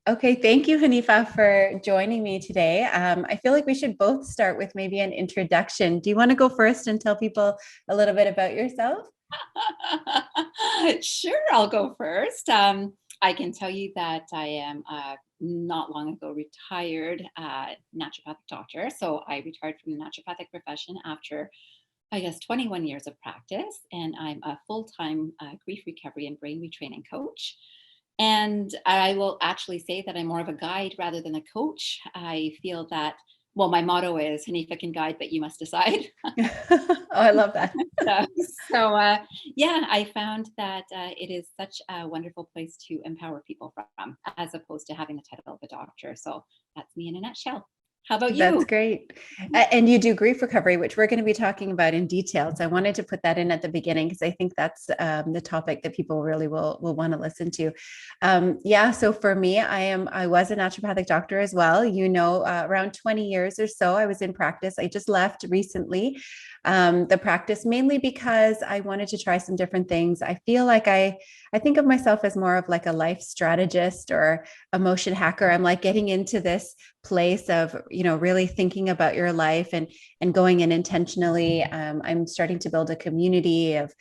Okay, thank you, Hanifa, for joining me today. I feel like we should both start with maybe an introduction. Do you want to go first and tell people a little bit about yourself? Sure, I'll go first. I can tell you that I am not long ago retired naturopathic doctor. So I retired from the naturopathic profession after, I guess, 21 years of practice, and I'm a full-time grief recovery and brain retraining coach. And I will actually say that I'm more of a guide rather than a coach. I feel that, well, my motto is Hanifa can guide, but you must decide. Oh, I love that. So, so yeah, I found that it is such a wonderful place to empower people from, as opposed to having the title of a doctor. So that's me in a nutshell. How about That's you? great. And you do grief recovery, which we're going to be talking about in detail. So I wanted to put that in at the beginning because I think that's the topic that people really will want to listen to. Yeah. So for me, I was a naturopathic doctor as well. Around 20 years or so, I was in practice. I just left recently the practice mainly because I wanted to try some different things. I feel like I think of myself as more of like a life strategist or emotion hacker. I'm like getting into this place of really thinking about your life and going in intentionally. I'm starting to build a community of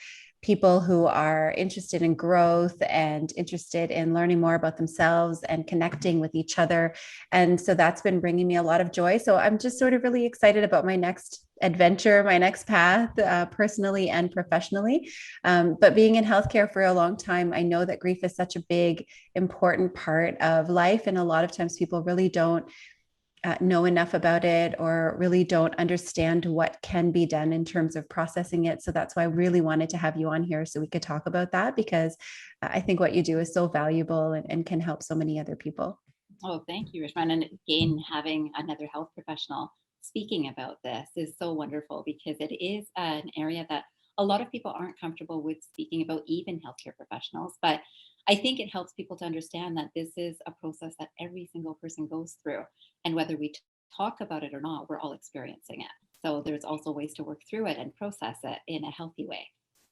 people who are interested in growth and interested in learning more about themselves and connecting with each other. And so that's been bringing me a lot of joy. So I'm just sort of really excited about my next adventure, my next path, personally and professionally. But being in healthcare for a long time, I know that grief is such a big, important part of life. And a lot of times people really don't know enough about it or really don't understand what can be done in terms of processing it. So that's why I really wanted to have you on here so we could talk about that because I think what you do is so valuable and can help so many other people. Oh, thank you, Rishman. And again, having another health professional speaking about this is so wonderful because it is an area that a lot of people aren't comfortable with speaking about, even healthcare professionals. But I think it helps people to understand that this is a process that every single person goes through. And whether we talk about it or not, we're all experiencing it. So there's also ways to work through it and process it in a healthy way.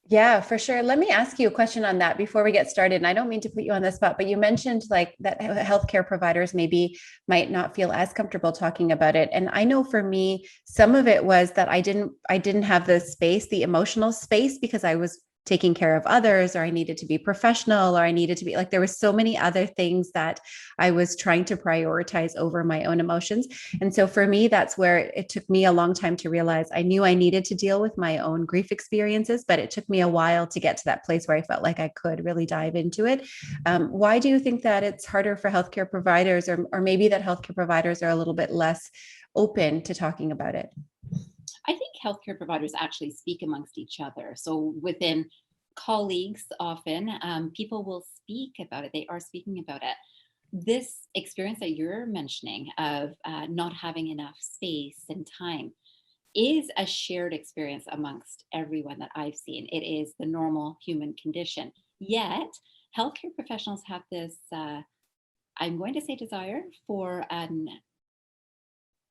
Yeah, for sure. Let me ask you a question on that before we get started. And I don't mean to put you on the spot, but you mentioned like that healthcare providers maybe might not feel as comfortable talking about it. And I know for me, some of it was that I didn't have the space, the emotional space, because I was taking care of others, or I needed to be professional, or I needed to be like, there were so many other things that I was trying to prioritize over my own emotions. And so for me, that's where it took me a long time to realize I knew I needed to deal with my own grief experiences, but it took me a while to get to that place where I felt like I could really dive into it. Why do you think that it's harder for healthcare providers, or maybe that healthcare providers are a little bit less open to talking about it? I think healthcare providers actually speak amongst each other. So within colleagues, often people will speak about it. They are speaking about it. This experience that you're mentioning of not having enough space and time is a shared experience amongst everyone that I've seen. It is the normal human condition. Yet, healthcare professionals have this, I'm going to say, desire for an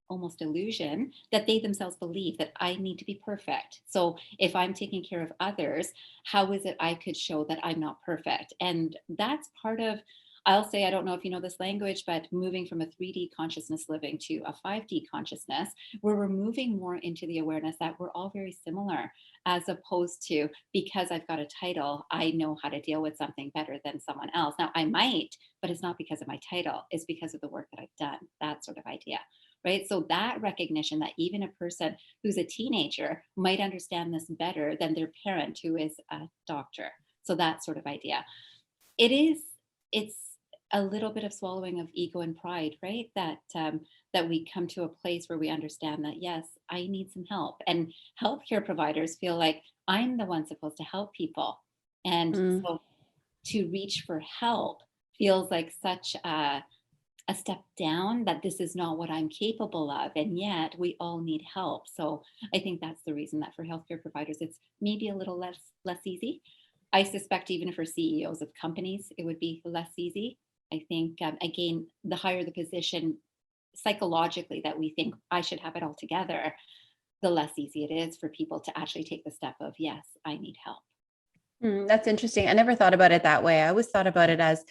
almost illusion that they themselves believe that I need to be perfect. So if I'm taking care of others, how is it I could show that I'm not perfect? And that's part of, I'll say, I don't know if you know this language, but moving from a 3D consciousness living to a 5D consciousness, where we're moving more into the awareness that we're all very similar, as opposed to because I've got a title, I know how to deal with something better than someone else. Now, I might, but it's not because of my title, it's because of the work that I've done, that sort of idea, right? So that recognition that even a person who's a teenager might understand this better than their parent who is a doctor. So that sort of idea. It is, it's a little bit of swallowing of ego and pride, right? That we come to a place where we understand that yes, I need some help, and healthcare providers feel like I'm the one supposed to help people, and Mm. so to reach for help feels like such a step down, that this is not what I'm capable of. And yet we all need help. So I think that's the reason that for healthcare providers, it's maybe a little less easy. I suspect even for CEOs of companies, it would be less easy. I think, again, the higher the position psychologically that we think I should have it all together, the less easy it is for people to actually take the step of, yes, I need help. That's interesting. I never thought about it that way. I always thought about it as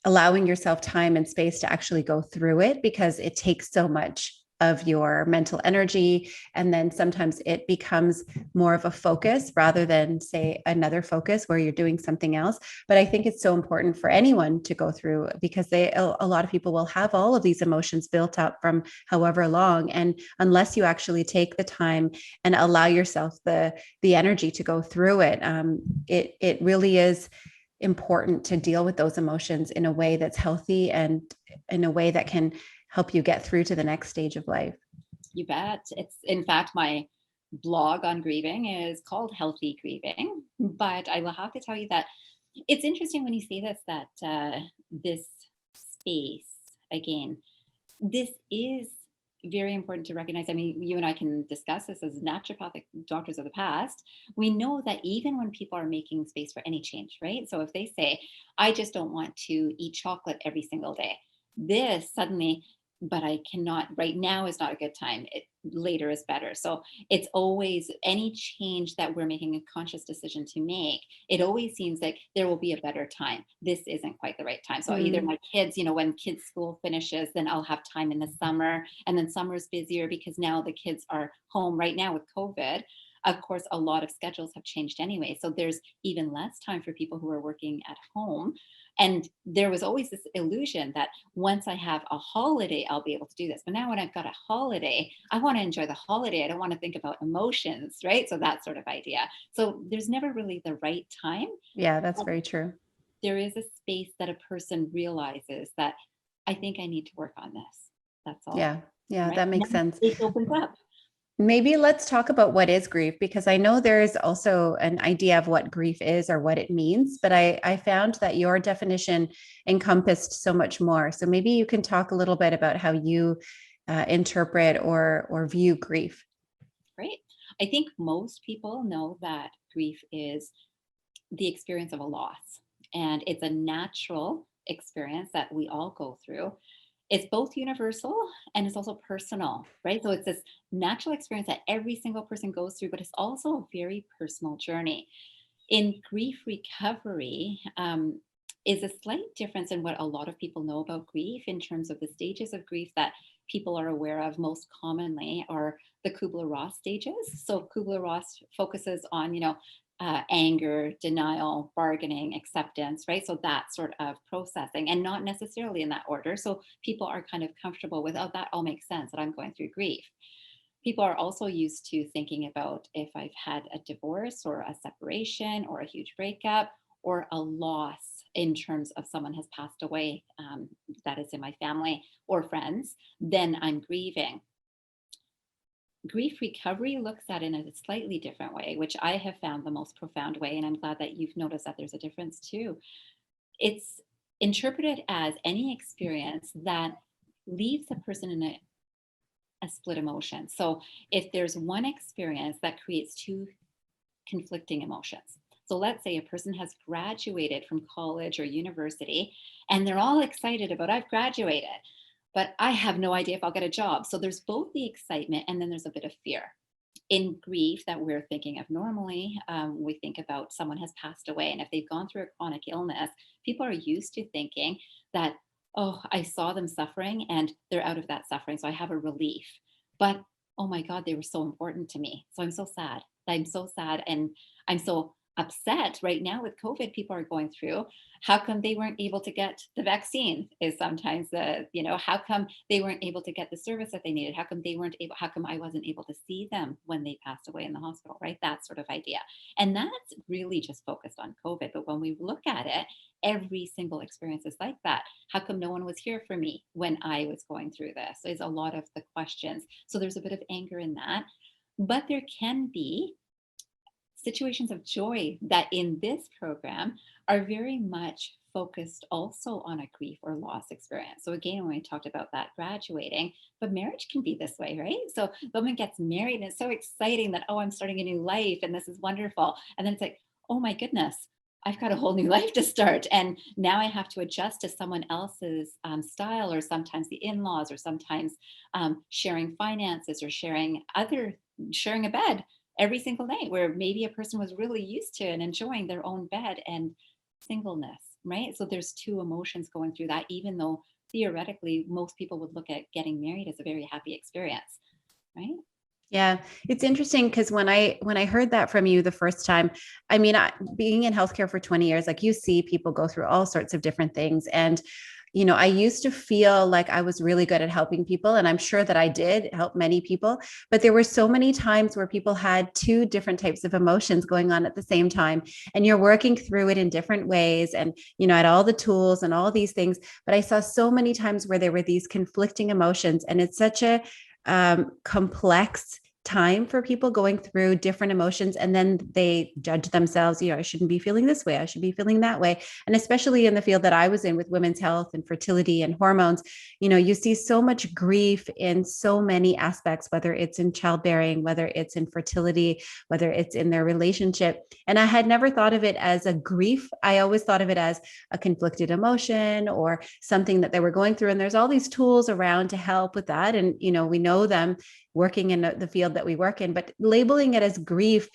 allowing yourself time and space to actually go through it, because it takes so much of your mental energy. And then sometimes it becomes more of a focus rather than, say, another focus where you're doing something else. But I think it's so important for anyone to go through, because a lot of people will have all of these emotions built up from however long. And unless you actually take the time and allow yourself the energy to go through it, it really is important to deal with those emotions in a way that's healthy and in a way that can help you get through to the next stage of life. You bet. It's in fact my blog on grieving is called Healthy Grieving. But I will have to tell you that it's interesting when you say this, that this space, again, this is very important to recognize. I mean, you and I can discuss this as naturopathic doctors of the past. We know that even when people are making space for any change, right? So if they say, I just don't want to eat chocolate every single day, this suddenly, but I cannot, right now is not a good time. Later is better. So it's always any change that we're making a conscious decision to make. It always seems like there will be a better time. This isn't quite the right time. So either Mm. my kids, when kids' school finishes, then I'll have time in the summer. And then summer's busier because now the kids are home right now with COVID. Of course, a lot of schedules have changed anyway. So there's even less time for people who are working at home. And there was always this illusion that once I have a holiday, I'll be able to do this. But now when I've got a holiday, I want to enjoy the holiday. I don't want to think about emotions, right? So that sort of idea. So there's never really the right time. Yeah, that's But very true. there is a space that a person realizes that I think I need to work on this. That's all. Yeah, yeah, Right. that And makes then sense. it opens up. Maybe let's talk about what is grief, because I know there is also an idea of what grief is or what it means, but I found that your definition encompassed so much more. So maybe you can talk a little bit about how you interpret or view grief. Great. I think most people know that grief is the experience of a loss, and it's a natural experience that we all go through. It's both universal and it's also personal, right? So it's this natural experience that every single person goes through, but it's also a very personal journey. In grief recovery, is a slight difference in what a lot of people know about grief in terms of the stages of grief that people are aware of most commonly are the Kubler-Ross stages. So Kubler-Ross focuses on, anger, denial, bargaining, acceptance, right? So that sort of processing, and not necessarily in that order. So people are kind of comfortable with, oh, that all makes sense that I'm going through grief. People are also used to thinking about if I've had a divorce or a separation or a huge breakup or a loss in terms of someone has passed away, that is in my family or friends, then I'm grieving. Grief recovery looks at it in a slightly different way, which I have found the most profound way. And I'm glad that you've noticed that there's a difference too. It's interpreted as any experience that leaves a person in a split emotion. So if there's one experience that creates two conflicting emotions. So let's say a person has graduated from college or university and they're all excited about, I've graduated, but I have no idea if I'll get a job. So there's both the excitement and then there's a bit of fear. In grief that we're thinking of normally, we think about someone has passed away. And if they've gone through a chronic illness, people are used to thinking that, oh, I saw them suffering and they're out of that suffering. So I have a relief. But oh my God, they were so important to me. So I'm so sad. I'm so sad. And I'm so upset right now with COVID, people are going through. How come they weren't able to get the vaccine? Is sometimes how come they weren't able to get the service that they needed? How come they weren't able, how come I wasn't able to see them when they passed away in the hospital, right? That sort of idea. And that's really just focused on COVID. But when we look at it, every single experience is like that. How come no one was here for me when I was going through this? Is a lot of the questions. So there's a bit of anger in that. But there can be situations of joy that in this program are very much focused also on a grief or loss experience. So again, when we talked about that graduating, but marriage can be this way, right? So the woman gets married and it's so exciting that, oh, I'm starting a new life and this is wonderful. And then it's like, oh my goodness, I've got a whole new life to start. And now I have to adjust to someone else's style, or sometimes the in-laws, or sometimes sharing finances, or sharing a bed every single night, where maybe a person was really used to and enjoying their own bed and singleness. right? So there's two emotions going through that, even though theoretically most people would look at getting married as a very happy experience, right? Yeah, it's interesting because when I heard that from you the first time, I mean, being in healthcare for 20 years, like you see people go through all sorts of different things, and I used to feel like I was really good at helping people, and I'm sure that I did help many people, but there were so many times where people had two different types of emotions going on at the same time, and you're working through it in different ways, and I had all the tools and all these things, but I saw so many times where there were these conflicting emotions, and it's such a complex time for people going through different emotions, and then they judge themselves. I shouldn't be feeling this way, I should be feeling that way. And especially in the field that I was in with women's health and fertility and hormones, you see so much grief in so many aspects, whether it's in childbearing, whether it's in fertility, whether it's in their relationship. And I had never thought of it as a grief. I always thought of it as a conflicted emotion or something that they were going through, and there's all these tools around to help with that. And we know them working in the field that we work in, but labeling it as grief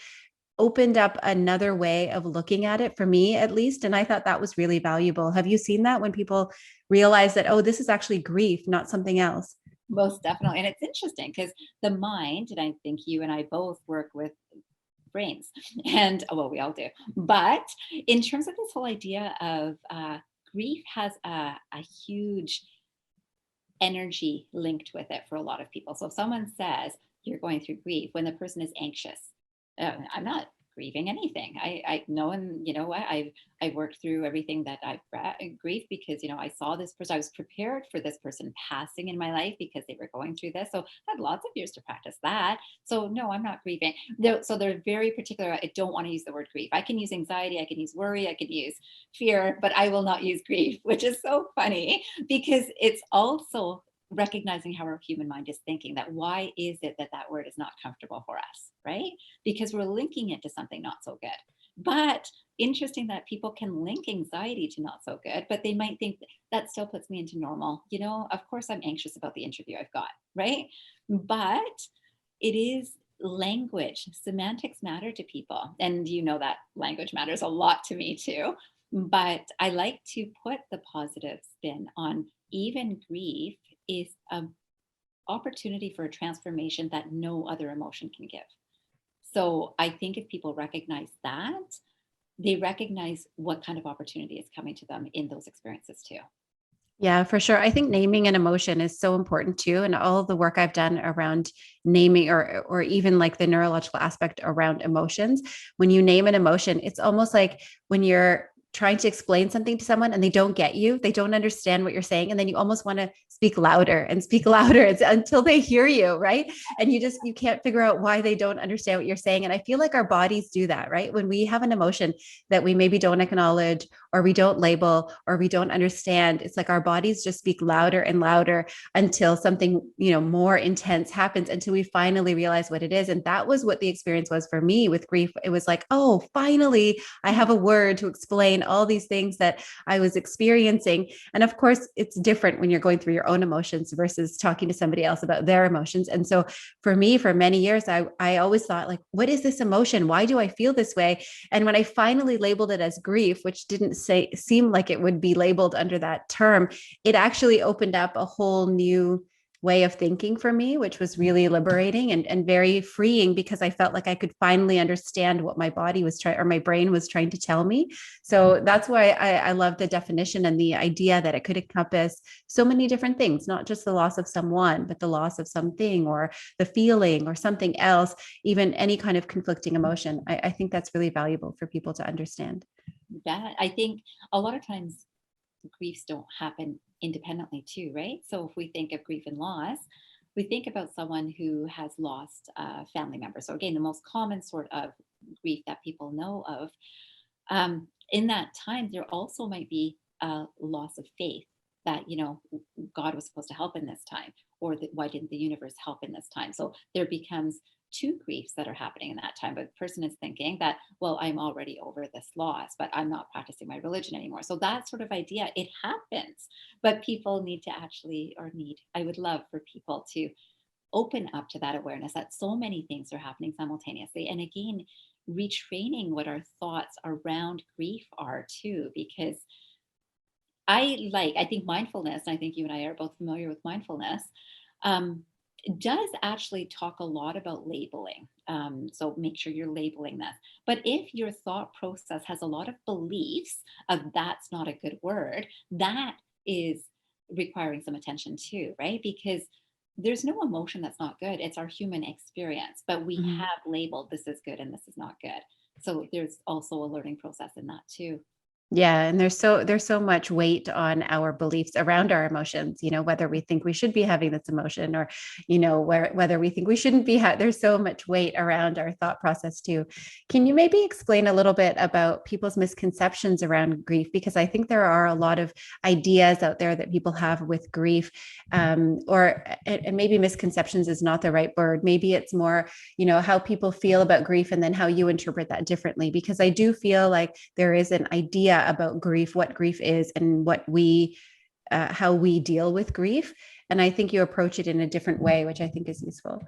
opened up another way of looking at it for me, at least. And I thought that was really valuable. Have you seen that when people realize that, oh, this is actually grief, not something else? Most definitely. And it's interesting because the mind, and I think you and I both work with brains, and well, we all do. But in terms of this whole idea of grief, has a huge energy linked with it for a lot of people. So if someone says you're going through grief when the person is anxious, I'm not grieving anything. I know, and you know what, I've worked through everything that I've grieved because I saw this person. I was prepared for this person passing in my life because they were going through this. So I had lots of years to practice that. So no, I'm not grieving. So they're very particular. I don't want to use the word grief. I can use anxiety. I can use worry. I can use fear, but I will not use grief, which is so funny because it's also recognizing how our human mind is thinking, that why is it that that word is not comfortable for us, right? Because we're linking it to something not so good. But interesting that people can link anxiety to not so good, but they might think that still puts me into normal. Of course I'm anxious about the interview I've got, right? But it is language. Semantics matter to people. And that language matters a lot to me too. But I like to put the positive spin on even grief is an opportunity for a transformation that no other emotion can give. So I think if people recognize that, they recognize what kind of opportunity is coming to them in those experiences too. Yeah, for sure. I think naming an emotion is so important too. And all of the work I've done around naming or even like the neurological aspect around emotions, when you name an emotion, it's almost like when you're trying to explain something to someone and they don't get you, they don't understand what you're saying. And then you almost want to speak louder and speak louder until they hear you, right? And you can't figure out why they don't understand what you're saying. And I feel like our bodies do that, right? When we have an emotion that we maybe don't acknowledge or we don't label or we don't understand, it's like our bodies just speak louder and louder until something more intense happens, until we finally realize what it is. And that was what the experience was for me with grief. It was like, oh, finally I have a word to explain all these things that I was experiencing. And of course it's different when you're going through your own emotions versus talking to somebody else about their emotions. And so for me, for many years, I always thought, like, what is this emotion? Why do I feel this way? And when I finally labeled it as grief, which didn't seem like it would be labeled under that term, it actually opened up a whole new way of thinking for me, which was really liberating and very freeing, because I felt like I could finally understand what my body was trying, or my brain was trying to tell me. So that's why I love the definition and the idea that it could encompass so many different things, not just the loss of someone, but the loss of something or the feeling or something else, even any kind of conflicting emotion. I think that's really valuable for people to understand. That I think a lot of times griefs don't happen independently too, right? So if we think of grief and loss, we think about someone who has lost a family member. So again, the most common sort of grief that people know of. In that time, there also might be a loss of faith that God was supposed to help in this time, or that why didn't the universe help in this time? So there becomes two griefs that are happening in that time. But the person is thinking that, well, I'm already over this loss, but I'm not practicing my religion anymore. So that sort of idea, it happens, but people need to actually, or need, I would love for people to open up to that awareness that so many things are happening simultaneously. And again, retraining what our thoughts around grief are too, because I think mindfulness, and I think you and I are both familiar with mindfulness, um, does actually talk a lot about labeling. So make sure you're labeling this. But if your thought process has a lot of beliefs of that's not a good word, that is requiring some attention too, right? Because there's no emotion that's not good. It's our human experience, but we Mhm. have labeled this is good and this is not good. So there's also a learning process in that too. Yeah, and there's so much weight on our beliefs around our emotions, whether we think we should be having this emotion or, whether we think we shouldn't be there's so much weight around our thought process too. Can you maybe explain a little bit about people's misconceptions around grief? Because I think there are a lot of ideas out there that people have with grief, or and maybe misconceptions is not the right word. Maybe it's more, how people feel about grief and then how you interpret that differently. Because I do feel like there is an idea about grief, what grief is, and how we deal with grief. And I think you approach it in a different way, which I think is useful.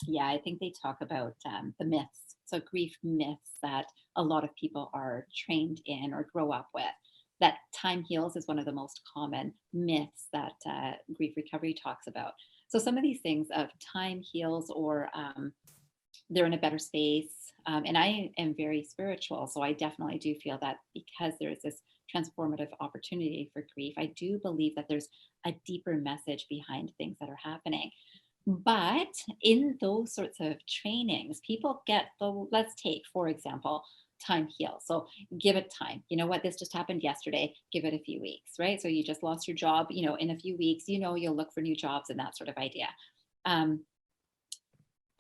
Yeah, I think they talk about the myths. So, grief myths that a lot of people are trained in or grow up with. That time heals is one of the most common myths that grief recovery talks about. So, some of these things of time heals or they're in a better space. And I am very spiritual. So, I definitely do feel that because there is this transformative opportunity for grief, I do believe that there's a deeper message behind things that are happening. But in those sorts of trainings, people get let's take, for example, time heals. So give it time. You know what? This just happened yesterday. Give it a few weeks, right? So you just lost your job, in a few weeks, you'll look for new jobs and that sort of idea. Um,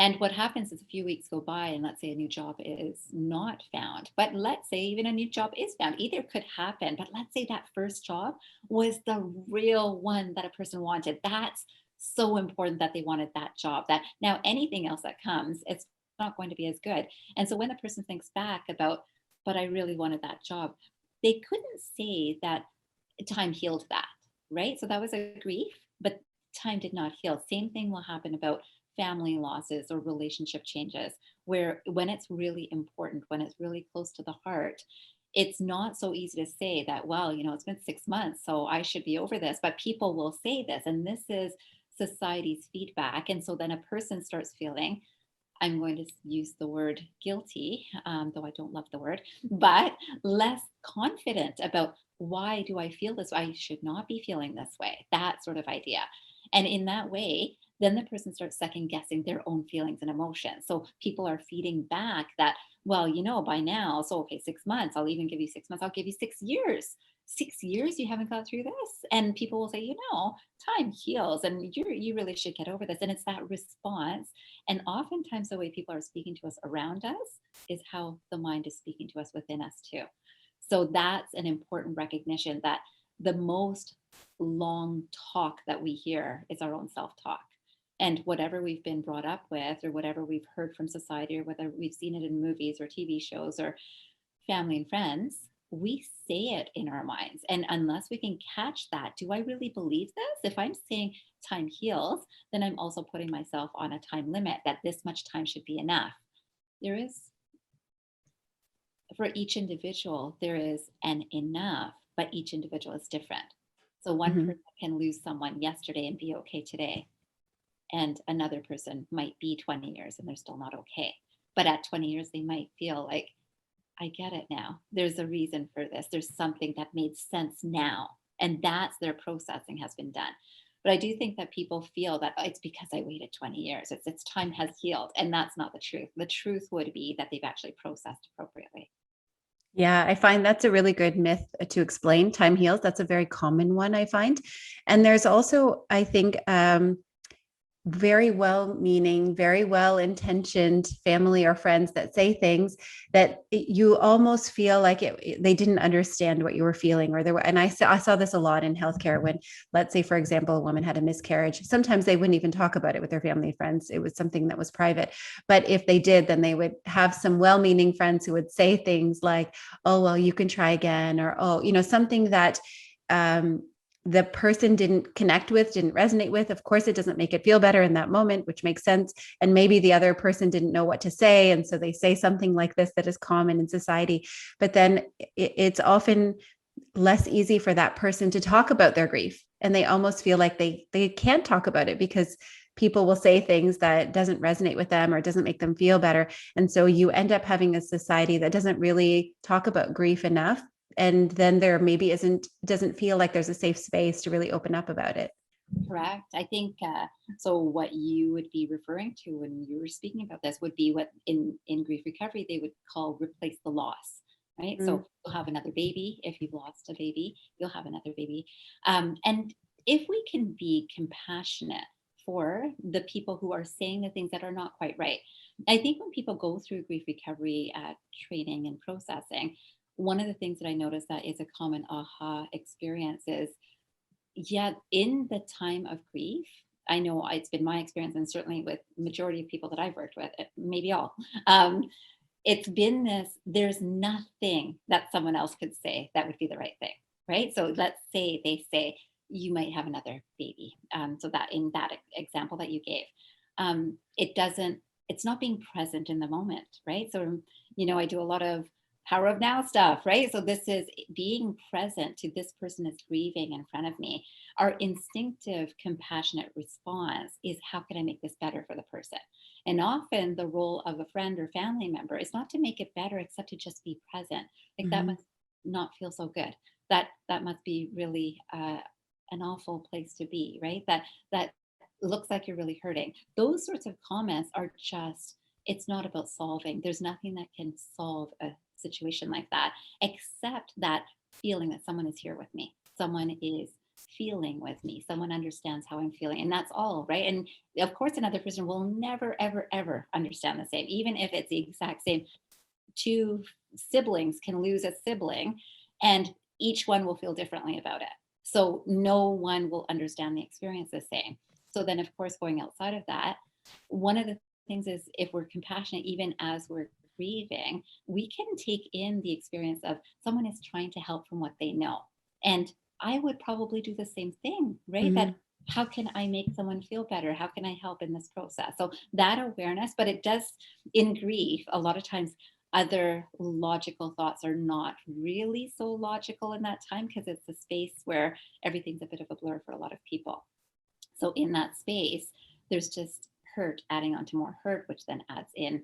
and what happens is a few weeks go by, and let's say a new job is not found. But let's say even a new job is found. Either could happen, but let's say that first job was the real one that a person wanted. That's so important that they wanted that job. That now anything else that comes, it's not going to be as good. And so when the person thinks back about, but I really wanted that job, they couldn't say that time healed that, right? So that was a grief, but time did not heal. Same thing will happen about family losses or relationship changes, where when it's really important, when it's really close to the heart, it's not so easy to say that, well, it's been 6 months, so I should be over this. But people will say this, and this is society's feedback. And so then a person starts feeling, I'm going to use the word guilty, though I don't love the word, but less confident about why do I feel this? I should not be feeling this way, that sort of idea. And in that way, then the person starts second guessing their own feelings and emotions. So people are feeding back that, well, by now, so okay, 6 months, I'll even give you 6 months, I'll give you 6 years. 6 years you haven't got through this. And people will say, time heals and you really should get over this. And it's that response, and oftentimes, the way people are speaking to us around us is how the mind is speaking to us within us, too. So, that's an important recognition that the most long talk that we hear is our own self talk. And whatever we've been brought up with, or whatever we've heard from society, or whether we've seen it in movies or TV shows or family and friends, we say it in our minds. And unless we can catch that, do I really believe this? If I'm saying time heals, then I'm also putting myself on a time limit that this much time should be enough. There is, for each individual, there is an enough, but each individual is different. So one Mhm. person can lose someone yesterday and be okay today, and another person might be 20 years and they're still not okay. But at 20 years, they might feel like, I get it now. There's a reason for this. There's something that made sense now. And that's their processing has been done. But I do think that people feel that, "Oh, it's because I waited 20 years. It's time has healed." And that's not the truth. The truth would be that they've actually processed appropriately. Yeah, I find that's a really good myth to explain. Time heals. That's a very common one I find. And there's also, I think, very well meaning, very well intentioned family or friends that say things that you almost feel like they didn't understand what you were feeling, or there were, and I saw this a lot in healthcare when, let's say, for example, a woman had a miscarriage. Sometimes they wouldn't even talk about it with their family friends. It was something that was private. But if they did, then they would have some well meaning friends who would say things like, oh, well, you can try again, or, oh, something that, um, the person didn't connect with, didn't resonate with. Of course, it doesn't make it feel better in that moment, which makes sense. And maybe the other person didn't know what to say. And so they say something like this that is common in society. But then it's often less easy for that person to talk about their grief, and they almost feel like they can't talk about it because people will say things that doesn't resonate with them or doesn't make them feel better. And so you end up having a society that doesn't really talk about grief enough, and then there maybe doesn't feel like there's a safe space to really open up about it. Correct. I think so. What you would be referring to when you were speaking about this would be what in grief recovery they would call replace the loss, right? Mm. So you'll have another baby if you've lost a baby. You'll have another baby, and if we can be compassionate for the people who are saying the things that are not quite right, I think when people go through grief recovery training and processing, one of the things that I notice that is a common aha experience is, yeah, in the time of grief, I know it's been my experience, and certainly with majority of people that I've worked with, maybe all, um, it's been this, there's nothing that someone else could say that would be the right thing, right? So let's say they say, you might have another baby. So that in that example that you gave, it doesn't, it's not being present in the moment, right? So, I do a lot of power of now stuff, right? So this is being present to this person is grieving in front of me. Our instinctive, compassionate response is, how can I make this better for the person? And often the role of a friend or family member is not to make it better, except to just be present. Like that Mhm. must not feel so good. That must be really an awful place to be, right? That looks like you're really hurting. Those sorts of comments are just, it's not about solving. There's nothing that can solve a situation like that, except that feeling that someone is here with me. Someone is feeling with me. Someone understands how I'm feeling. And that's all, right? And of course, another person will never, ever, ever understand the same, even if it's the exact same. Two siblings can lose a sibling, and each one will feel differently about it. So no one will understand the experience the same. So then, of course, going outside of that, one of the things is, if we're compassionate, even as we're grieving, we can take in the experience of someone is trying to help from what they know. And I would probably do the same thing, right? That, Mhm. how can I make someone feel better? How can I help in this process? So that awareness, but it does, in grief, a lot of times other logical thoughts are not really so logical in that time, because it's a space where everything's a bit of a blur for a lot of people. So in that space, there's just hurt adding on to more hurt, which then adds in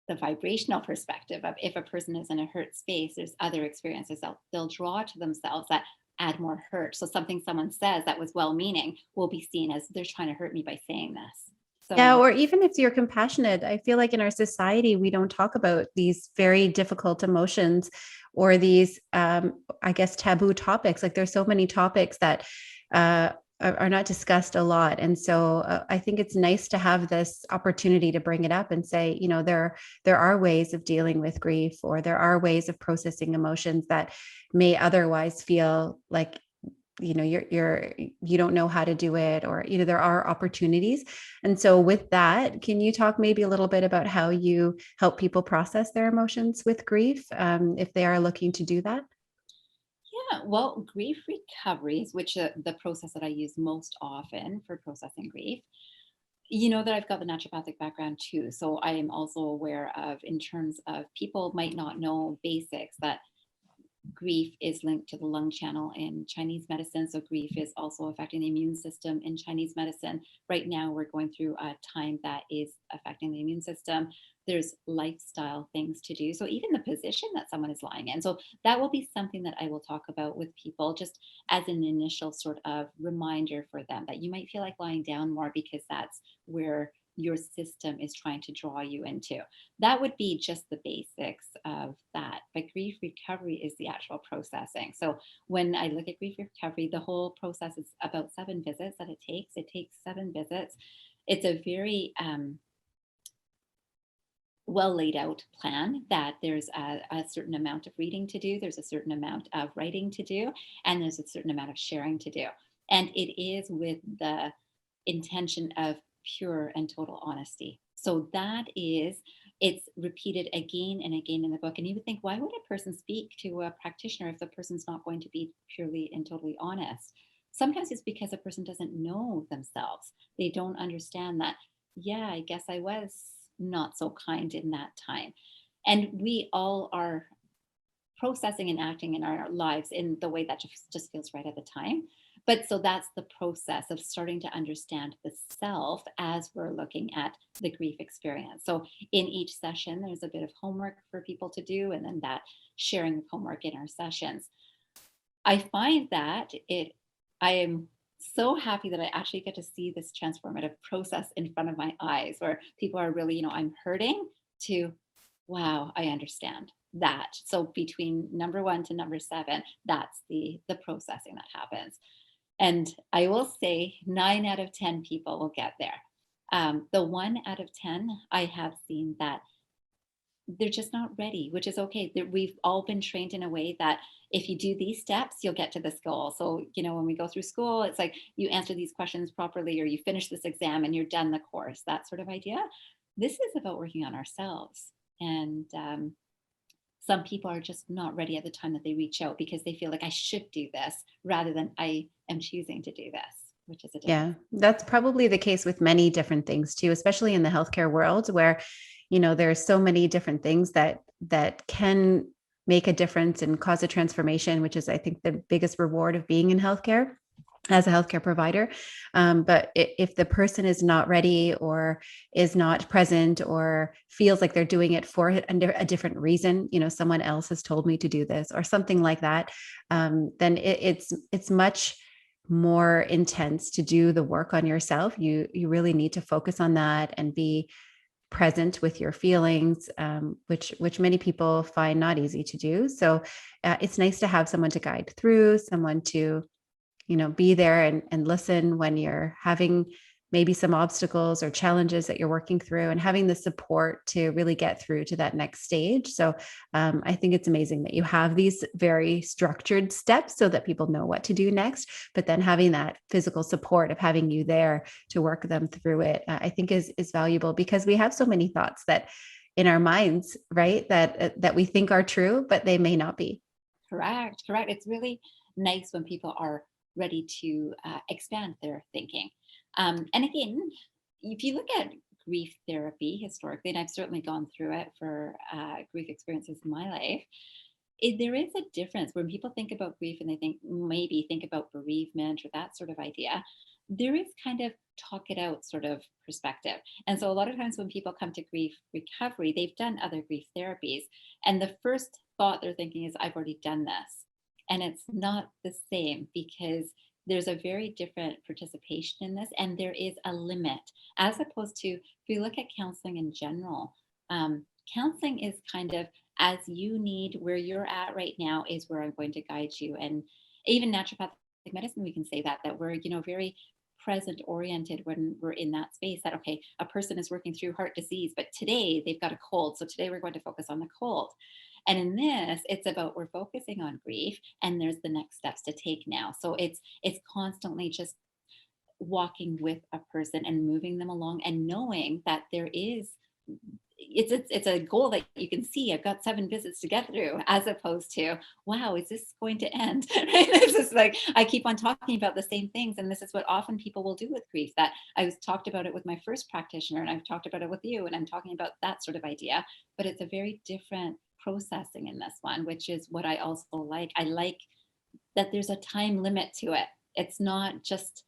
the vibrational perspective of, if a person is in a hurt space, there's other experiences they'll draw to themselves that add more hurt. So something someone says that was well meaning will be seen as, they're trying to hurt me by saying this. Yeah, So or even if you're compassionate, I feel like in our society, we don't talk about these very difficult emotions or these, I guess, taboo topics. Like there's so many topics that are not discussed a lot. And so I think it's nice to have this opportunity to bring it up and say, there are ways of dealing with grief, or there are ways of processing emotions that may otherwise feel like you don't know how to do it, or there are opportunities. And so with that, can you talk maybe a little bit about how you help people process their emotions with grief, if they are looking to do that? yeah, well, grief recoveries, which the process that I use most often for processing grief, that I've got the naturopathic background too. So I am also aware of, in terms of, people might not know basics, that grief is linked to the lung channel in Chinese medicine. So grief is also affecting the immune system in Chinese medicine. Right now, we're going through a time that is affecting the immune system. There's lifestyle things to do. So even the position that someone is lying in. So that will be something that I will talk about with people, just as an initial sort of reminder for them, that you might feel like lying down more because that's where your system is trying to draw you into. That would be just the basics of that. But grief recovery is the actual processing. So when I look at grief recovery, the whole process is about 7 visits that it takes. It takes 7 visits. It's a very well laid out plan, that there's a certain amount of reading to do, there's a certain amount of writing to do, and there's a certain amount of sharing to do. And it is with the intention of pure and total honesty. So that is, it's repeated again and again in the book. And you would think, why would a person speak to a practitioner if the person's not going to be purely and totally honest? Sometimes it's because a person doesn't know themselves. They don't understand that, yeah, I guess I was not so kind in that time. And we all are processing and acting in our lives in the way that just feels right at the time. But so that's the process of starting to understand the self as we're looking at the grief experience. So in each session, there's a bit of homework for people to do, and then that sharing of homework in our sessions. I find that I am so happy that I actually get to see this transformative process in front of my eyes where people are really, I'm hurting to, wow, I understand that. So between number 1 to number 7, that's the processing that happens. And I will say 9 out of 10 people will get there. The 1 out of 10, I have seen that they're just not ready, which is okay. We've all been trained in a way that if you do these steps, you'll get to this goal. So, when we go through school, it's like you answer these questions properly or you finish this exam and you're done the course, that sort of idea. This is about working on ourselves. And some people are just not ready at the time that they reach out because they feel like I should do this rather than I am choosing to do this, which is a difference. Yeah, that's probably the case with many different things too, especially in the healthcare world where, there's so many different things that can make a difference and cause a transformation, which is, I think, the biggest reward of being in healthcare as a healthcare provider. But if the person is not ready or is not present or feels like they're doing it for a different reason, someone else has told me to do this or something like that, then it's much more intense to do the work on yourself. You really need to focus on that and be present with your feelings, which many people find not easy to do. So it's nice to have someone to guide through, someone to be there and listen when you're having maybe some obstacles or challenges that you're working through, and having the support to really get through to that next stage. So I think it's amazing that you have these very structured steps so that people know what to do next, but then having that physical support of having you there to work them through it, I think is valuable, because we have so many thoughts that in our minds, right, that we think are true, but they may not be. Correct. It's really nice when people are ready to expand their thinking. And again, if you look at grief therapy historically, and I've certainly gone through it for grief experiences in my life, there is a difference when people think about grief and they think about bereavement or that sort of idea. There is kind of talk it out sort of perspective. And so a lot of times when people come to grief recovery, they've done other grief therapies. And the first thought they're thinking is, I've already done this. And it's not the same, because there's a very different participation in this, and there is a limit. As opposed to, if you look at counseling in general, counseling is kind of as you need. Where you're at right now is where I'm going to guide you. And even naturopathic medicine, we can say that we're, very present oriented when we're in that space, that okay, a person is working through heart disease, but today they've got a cold, so today we're going to focus on the cold. And in this, it's about, we're focusing on grief, and there's the next steps to take now. So it's constantly just walking with a person and moving them along, and knowing that there is, it's a goal that you can see. I've got 7 visits to get through, as opposed to, wow, is this going to end? Right? It's just like I keep on talking about the same things, and this is what often people will do with grief. That I was talked about it with my first practitioner, and I've talked about it with you, and I'm talking about that sort of idea. But it's a very different processing in this one, which is what I also like. I like that there's a time limit to it. It's not just,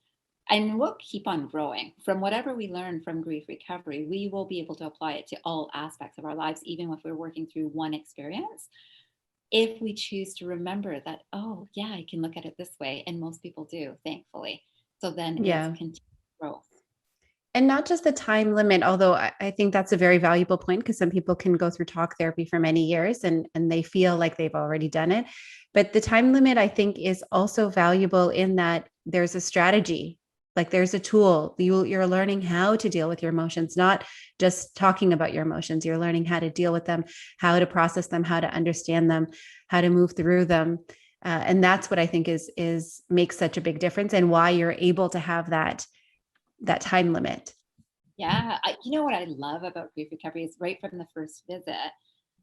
and we'll keep on growing from whatever we learn from grief recovery. We will be able to apply it to all aspects of our lives, even if we're working through one experience, if we choose to remember that, oh yeah, I can look at it this way. And most people do, thankfully. So then it's Yeah. continued growth. And not just the time limit, although I think that's a very valuable point, because some people can go through talk therapy for many years and they feel like they've already done it. But the time limit, I think, is also valuable in that there's a strategy, like there's a tool. You're learning how to deal with your emotions, not just talking about your emotions. You're learning how to deal with them, how to process them, how to understand them, how to move through them. And that's what I think is makes such a big difference, and why you're able to have that time limit. Yeah. You know what I love about grief recovery is right from the first visit.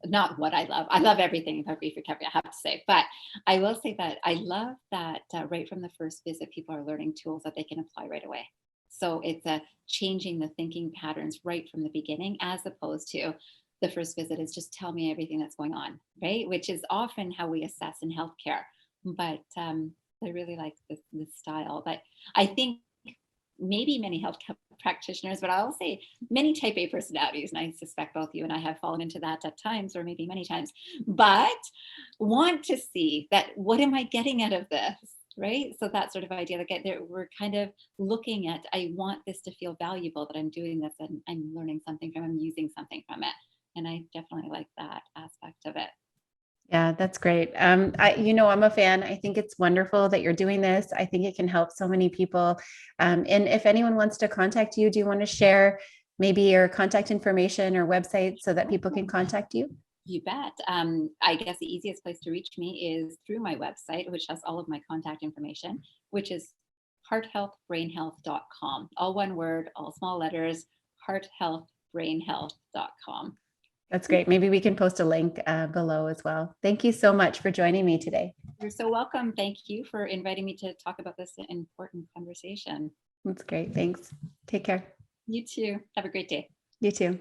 Not what I love. I love everything about grief recovery, I have to say. But I will say that I love that right from the first visit, people are learning tools that they can apply right away. So it's changing the thinking patterns right from the beginning, as opposed to, the first visit is just tell me everything that's going on, right? Which is often how we assess in healthcare. But I really like this style. But I think maybe many health practitioners, but I'll say many type A personalities, and I suspect both you and I have fallen into that at times, or maybe many times, but want to see that what am I getting out of this? Right. So that sort of idea, like we're kind of looking at, I want this to feel valuable that I'm doing this and I'm learning something from, I'm using something from it. And I definitely like that aspect of it. Yeah, that's great. I'm a fan. I think it's wonderful that you're doing this. I think it can help so many people. And if anyone wants to contact you, do you want to share maybe your contact information or website so that people can contact you? You bet. I guess the easiest place to reach me is through my website, which has all of my contact information, which is hearthealthbrainhealth.com. All one word, all small letters, hearthealthbrainhealth.com. That's great. Maybe we can post a link below as well. Thank you so much for joining me today. You're so welcome. Thank you for inviting me to talk about this important conversation. That's great. Thanks. Take care. You too. Have a great day. You too.